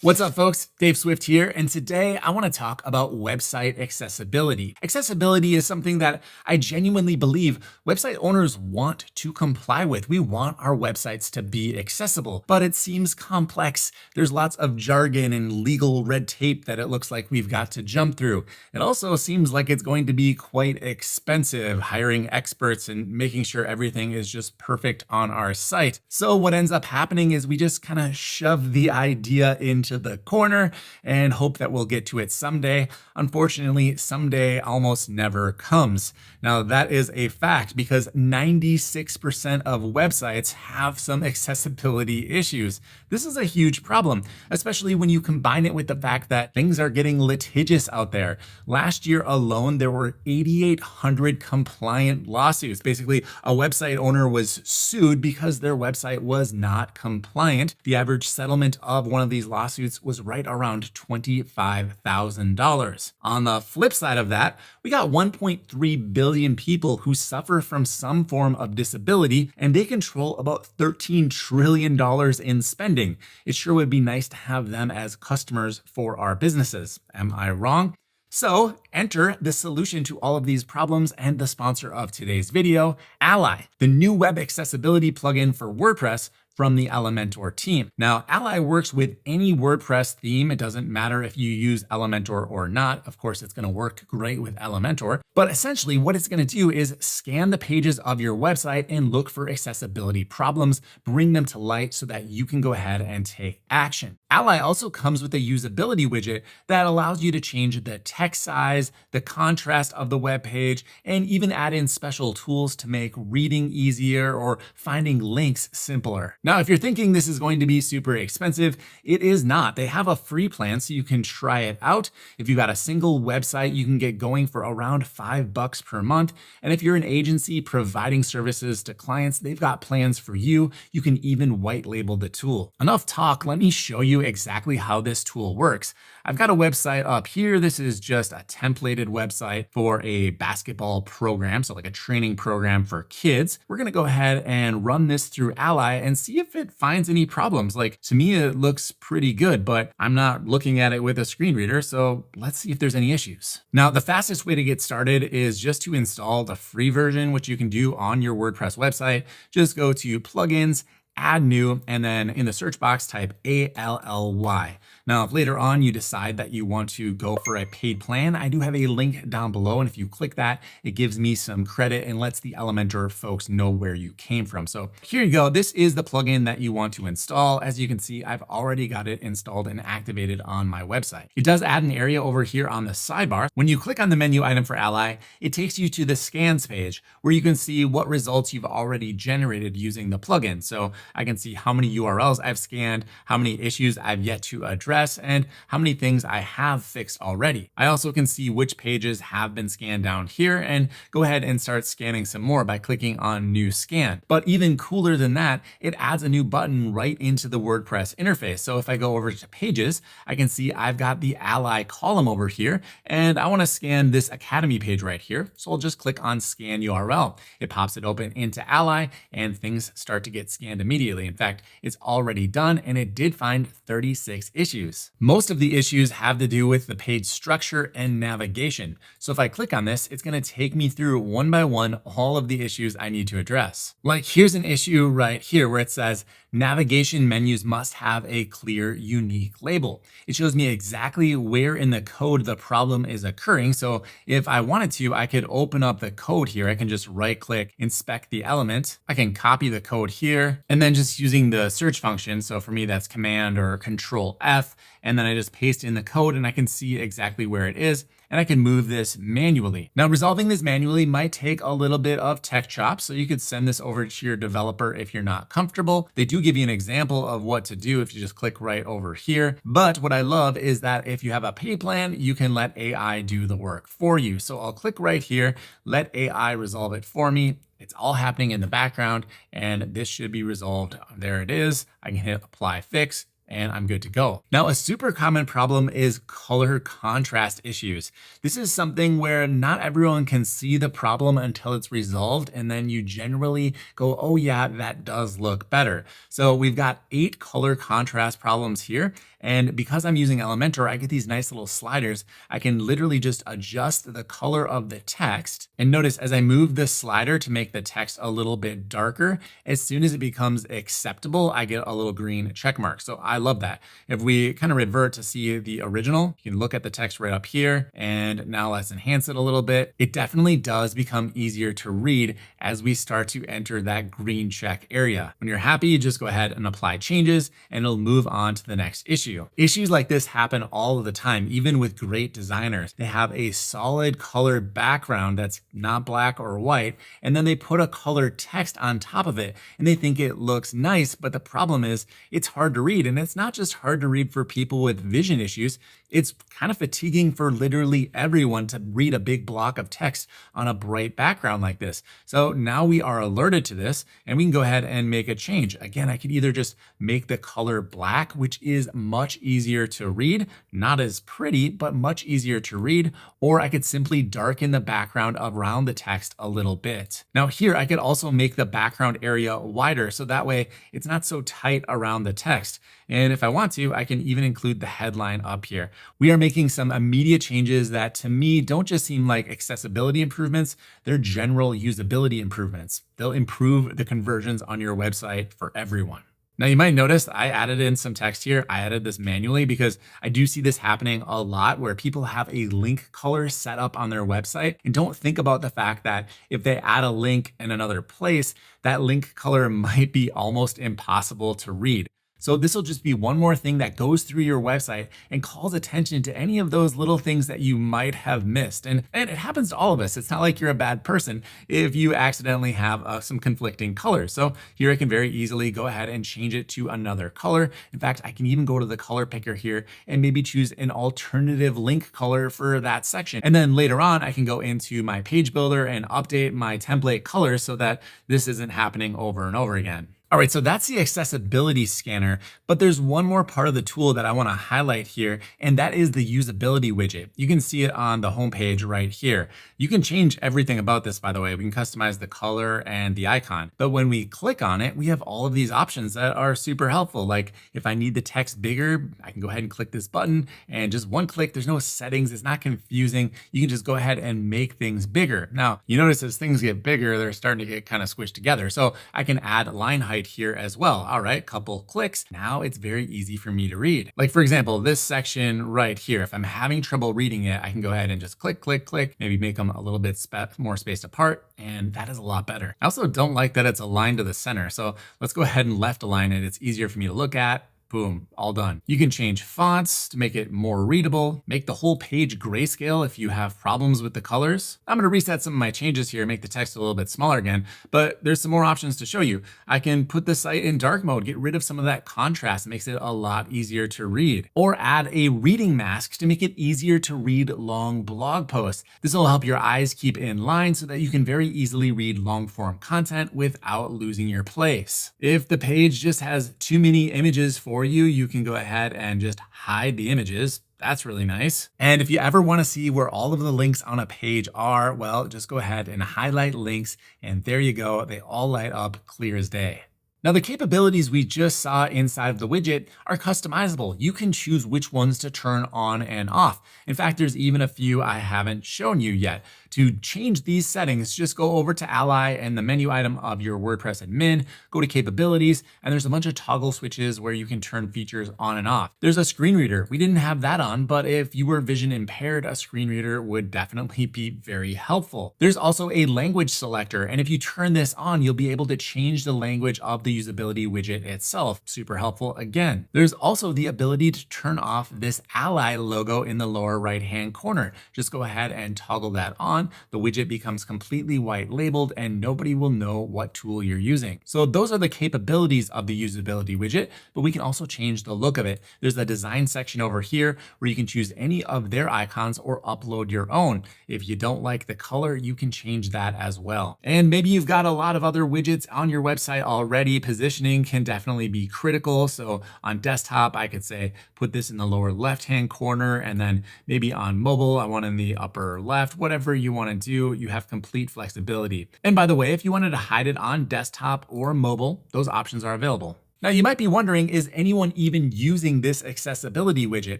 What's up, folks? Dave Swift here, and today I want to talk about website accessibility. Accessibility is something that I genuinely believe website owners want to comply with. We want our websites to be accessible, but it seems complex. There's lots of jargon and legal red tape that it looks like we've got to jump through. It also seems like it's going to be quite expensive, hiring experts and making sure everything is just perfect on our site. So what ends up happening is we just kind of shove the idea into the corner and hope that we'll get to it someday. Unfortunately, someday almost never comes. Now, that is a fact because 96% of websites have some accessibility issues. This is a huge problem, especially when you combine it with the fact that things are getting litigious out there. Last year alone, there were 8,800 compliant lawsuits. Basically, a website owner was sued because their website was not compliant. The average settlement of one of these lawsuits was right around $25,000. On the flip side of that, we got 1.3 billion people who suffer from some form of disability, and they control about $13 trillion in spending. It sure would be nice to have them as customers for our businesses. Am I wrong? So enter the solution to all of these problems and the sponsor of today's video, Ally, the new web accessibility plugin for WordPress from the Elementor team. Now, Ally works with any WordPress theme. It doesn't matter if you use Elementor or not. Of course, it's gonna work great with Elementor. But essentially what it's gonna do is scan the pages of your website and look for accessibility problems, bring them to light so that you can go ahead and take action. Ally also comes with a usability widget that allows you to change the text size, the contrast of the web page, and even add in special tools to make reading easier or finding links simpler. Now, if you're thinking this is going to be super expensive, it is not. They have a free plan so you can try it out. If you've got a single website, you can get going for around $5 per month. And if you're an agency providing services to clients, they've got plans for you. You can even white label the tool. Enough talk, let me show you exactly how this tool works. I've got a website up here. This is just a templated website for a basketball program, so like a training program for kids. We're gonna go ahead and run this through Ally and see if it finds any problems. Like, to me, it looks pretty good, but I'm not looking at it with a screen reader, so let's see if there's any issues. Now, the fastest way to get started is just to install the free version, which you can do on your WordPress website. Just go to Plugins, Add New, and then in the search box, type ALLY. Now, if later on you decide that you want to go for a paid plan, I do have a link down below. And if you click that, it gives me some credit and lets the Elementor folks know where you came from. So here you go. This is the plugin that you want to install. As you can see, I've already got it installed and activated on my website. It does add an area over here on the sidebar. When you click on the menu item for Ally, it takes you to the scans page where you can see what results you've already generated using the plugin. So I can see how many URLs I've scanned, how many issues I've yet to address, and how many things I have fixed already. I also can see which pages have been scanned down here and go ahead and start scanning some more by clicking on New Scan. But even cooler than that, it adds a new button right into the WordPress interface. So if I go over to Pages, I can see I've got the Ally column over here, and I want to scan this Academy page right here. So I'll just click on Scan URL. It pops it open into Ally, and things start to get scanned immediately. In fact, it's already done, and it did find 36 issues. Most of the issues have to do with the page structure and navigation. So if I click on this, it's going to take me through one by one all of the issues I need to address. Like, here's an issue right here where it says navigation menus must have a clear, unique label. It shows me exactly where in the code the problem is occurring. So if I wanted to, I could open up the code here. I can just right click, inspect the element. I can copy the code here, and then just using the search function. So for me, that's Command or Control F. And then I just paste in the code and I can see exactly where it is. And I can move this manually. Now, resolving this manually might take a little bit of tech chops, so you could send this over to your developer if you're not comfortable. They do give you an example of what to do if you just click right over here. But what I love is that if you have a pay plan, you can let AI do the work for you. So I'll click right here, let AI resolve it for me. It's all happening in the background, and this should be resolved. There it is. I can hit Apply Fix. and I'm good to go. Now, a super common problem is color contrast issues. This is something where not everyone can see the problem until it's resolved, and then you generally go, oh yeah, that does look better. So we've got 8 color contrast problems here. And because I'm using Elementor, I get these nice little sliders. I can literally just adjust the color of the text. And notice as I move this slider to make the text a little bit darker, as soon as it becomes acceptable, I get a little green check mark. So I love that. If we kind of revert to see the original, you can look at the text right up here. And now let's enhance it a little bit. It definitely does become easier to read as we start to enter that green check area. When you're happy, you just go ahead and apply changes and it'll move on to the next issue. Issues like this happen all of the time, even with great designers. They have a solid color background that's not black or white, and then they put a color text on top of it, and they think it looks nice, but the problem is it's hard to read. And it's not just hard to read for people with vision issues, it's kind of fatiguing for literally everyone to read a big block of text on a bright background like this. So now we are alerted to this, and we can go ahead and make a change. Again, I could either just make the color black, which is much easier to read, not as pretty, but much easier to read, or I could simply darken the background around the text a little bit. Now here, I could also make the background area wider, so that way it's not so tight around the text. And if I want to, I can even include the headline up here. We are making some immediate changes that to me don't just seem like accessibility improvements, they're general usability improvements. They'll improve the conversions on your website for everyone. Now you might notice I added in some text here. I added this manually because I do see this happening a lot where people have a link color set up on their website and don't think about the fact that if they add a link in another place, that link color might be almost impossible to read. So this will just be one more thing that goes through your website and calls attention to any of those little things that you might have missed. And it happens to all of us. It's not like you're a bad person if you accidentally have some conflicting colors. So here I can very easily go ahead and change it to another color. In fact, I can even go to the color picker here and maybe choose an alternative link color for that section. And then later on, I can go into my page builder and update my template colors so that this isn't happening over and over again. All right, so that's the accessibility scanner, but there's one more part of the tool that I want to highlight here, and that is the usability widget. You can see it on the homepage right here. You can change everything about this, by the way. We can customize the color and the icon, but when we click on it, we have all of these options that are super helpful. Like if I need the text bigger, I can go ahead and click this button and just one click, there's no settings, it's not confusing. You can just go ahead and make things bigger. Now, you notice as things get bigger, they're starting to get kind of squished together. So I can add line height here as well. All right, couple clicks. Now it's very easy for me to read. Like for example, this section right here, if I'm having trouble reading it, I can go ahead and just click, click, click, maybe make them a little bit more spaced apart. And that is a lot better. I also don't like that it's aligned to the center. So let's go ahead and left align it. It's easier for me to look at. Boom, all done. You can change fonts to make it more readable, make the whole page grayscale if you have problems with the colors. I'm gonna reset some of my changes here, make the text a little bit smaller again, but there's some more options to show you. I can put the site in dark mode, get rid of some of that contrast, it makes it a lot easier to read. Or add a reading mask to make it easier to read long blog posts. This will help your eyes keep in line so that you can very easily read long form content without losing your place. If the page just has too many images for you, you can go ahead and just hide the images. That's really nice. And if you ever want to see where all of the links on a page are, well, just go ahead and highlight links, and there you go. They all light up clear as day. Now, the capabilities we just saw inside of the widget are customizable. You can choose which ones to turn on and off. In fact, there's even a few I haven't shown you yet. To change these settings, just go over to Ally and the menu item of your WordPress admin, go to capabilities, and there's a bunch of toggle switches where you can turn features on and off. There's a screen reader. We didn't have that on, but if you were vision impaired, a screen reader would definitely be very helpful. There's also a language selector, and if you turn this on, you'll be able to change the language of the usability widget itself. Super helpful again. There's also the ability to turn off this Ally logo in the lower right-hand corner. Just go ahead and toggle that on. The widget becomes completely white labeled and nobody will know what tool you're using. So those are the capabilities of the usability widget, but we can also change the look of it. There's a design section over here where you can choose any of their icons or upload your own. If you don't like the color, you can change that as well. And maybe you've got a lot of other widgets on your website already accessibility positioning can definitely be critical. So on desktop, I could say, put this in the lower left-hand corner, and then maybe on mobile, I want in the upper left. Whatever you want to do, you have complete flexibility. And by the way, if you wanted to hide it on desktop or mobile, those options are available. Now you might be wondering, is anyone even using this accessibility widget?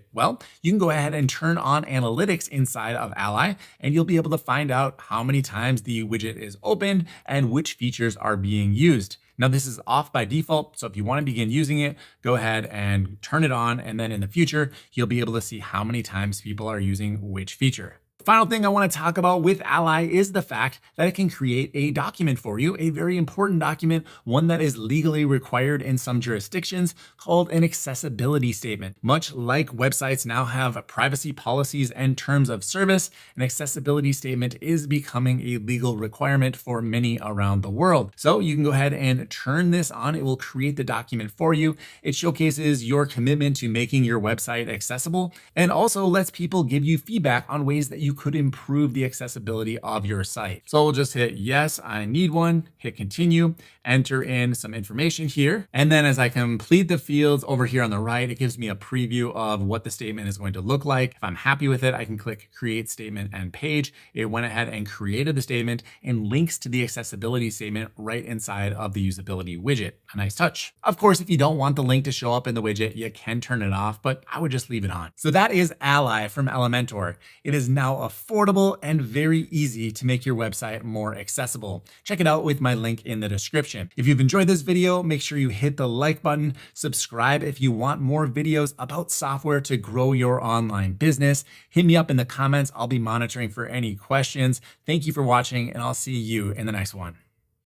Well, you can go ahead and turn on analytics inside of Ally, and you'll be able to find out how many times the widget is opened and which features are being used. Now this is off by default, so if you want to begin using it, go ahead and turn it on, and then in the future, you'll be able to see how many times people are using which feature. Final thing I want to talk about with Ally is the fact that it can create a document for you, a very important document, one that is legally required in some jurisdictions, called an accessibility statement. Much like websites now have privacy policies and terms of service, an accessibility statement is becoming a legal requirement for many around the world. So you can go ahead and turn this on. It will create the document for you. It showcases your commitment to making your website accessible, and also lets people give you feedback on ways that you could improve the accessibility of your site. So we'll just hit yes, I need one, hit continue, enter in some information here. And then as I complete the fields over here on the right, it gives me a preview of what the statement is going to look like. If I'm happy with it, I can click create statement and page. It went ahead and created the statement and links to the accessibility statement right inside of the usability widget. A nice touch. Of course, if you don't want the link to show up in the widget, you can turn it off, but I would just leave it on. So that is Ally from Elementor. It is now affordable and very easy to make your website more accessible. Check it out with my link in the description. If you've enjoyed this video, make sure you hit the like button, subscribe if you want more videos about software to grow your online business. Hit me up in the comments. I'll be monitoring for any questions. Thank you for watching, and I'll see you in the next one.